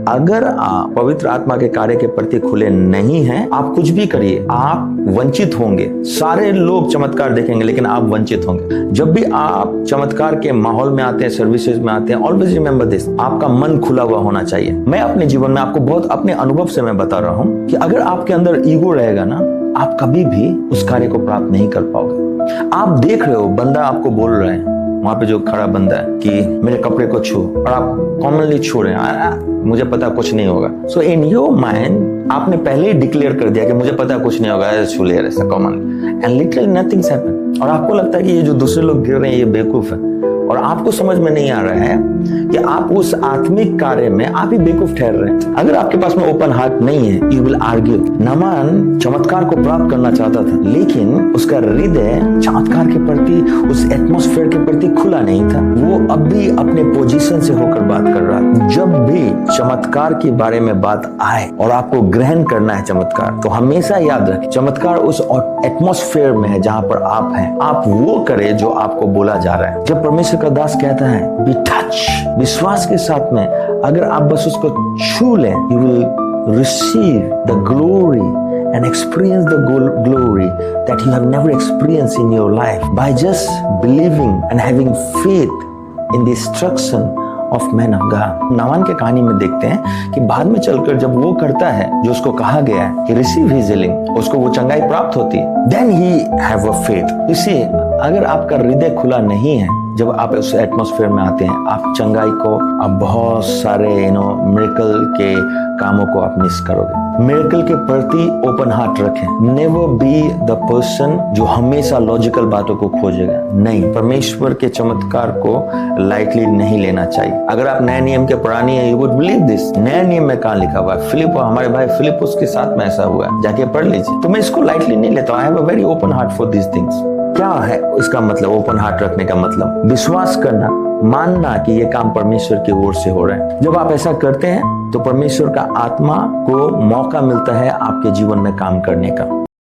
अगर आप पवित्र आत्मा के कार्य के प्रति खुले नहीं हैं, आप कुछ भी करिए, आप वंचित होंगे। सारे लोग चमत्कार देखेंगे लेकिन आप वंचित होंगे। जब भी आप चमत्कार के माहौल में आते हैं, सर्विसेज में आते हैं, ऑलवेज रिमेंबर दिस, आपका मन खुला हुआ होना चाहिए। मैं अपने जीवन में आपको बहुत अपने अनुभव से मैं बता रहा हूँ कि अगर आपके अंदर ईगो रहेगा ना, आप कभी भी उस कार्य को प्राप्त नहीं कर पाओगे। आप देख रहे हो, बंदा आपको बोल रहे हैं, वहां पे जो खड़ा बंदा है कि मेरे कपड़े को छू, और आप कॉमनली छू रहे हैं, मुझे पता कुछ नहीं होगा। सो इन योर माइंड आपने पहले ही डिक्लेयर कर दिया कि मुझे पता कुछ नहीं होगा, छू ले ऐसा commonly, and literally nothings happen. और आपको लगता है कि ये जो दूसरे लोग गिर रहे हैं ये बेवकूफ है, और आपको समझ में नहीं आ रहा है कि आप उस आत्मिक कार्य में आप ही बेवकूफ ठहर रहे हैं। अगर आपके पास में ओपन हार्ट नहीं है, यू विल आर्ग्यू। नामान चमत्कार को प्राप्त करना चाहता था, लेकिन उसका हृदय चमत्कार के प्रति, उस एटमॉस्फेयर के प्रति खुला नहीं था। वो अब भी अपने पोजीशन से होकर बात कर रहा है। जब भी चमत्कार के बारे में बात आए और आपको ग्रहण करना है चमत्कार, तो हमेशा याद रखें, चमत्कार उस एटमॉस्फेयर में है जहां पर आप हैं। आप वो करें जो आपको बोला जा रहा है। जब परमेश्वर का दास कहता है बी टच, विश्वास के साथ में अगर आप बस उसको छू लें, you will receive the glory and experience the glory that you have never experienced in your life by just believing and having faith in the instruction of man of God। Naaman के कहानी में देखते हैं कि बाद में चलकर जब वो करता है जो उसको कहा गया है कि रिसीव हिज हीलिंग, उसको वो चंगाई प्राप्त होती है, then he have a faith। इसी अगर आपका हृदय खुला नहीं है, जब आप उस एटमॉस्फेयर में आते हैं, आप चंगाई को, आप बहुत सारे मिरेकल के कामों को आप मिस करोगे। मिरेकल के प्रति ओपन हार्ट रखें। नेवर बी द पर्सन जो हमेशा लॉजिकल बातों को खोजेगा। नहीं, परमेश्वर के चमत्कार को लाइटली नहीं लेना चाहिए। अगर आप नए नियम के पुरानी है, यू वुड बिलीव दिस। नए नियम में कहाँ लिखा हुआ है? फिलिप, हमारे भाई फिलिपुस के साथ में ऐसा हुआ है, जाके पढ़ लीजिए। तो मैं इसको लाइटली नहीं लेता हूं। I have a very open heart for this things. क्या है इसका मतलब? ओपन हार्ट रखने का मतलब विश्वास करना, मानना कि ये काम परमेश्वर की ओर से हो रहा है। जब आप ऐसा करते हैं तो परमेश्वर का आत्मा को मौका मिलता है आपके जीवन में काम करने का।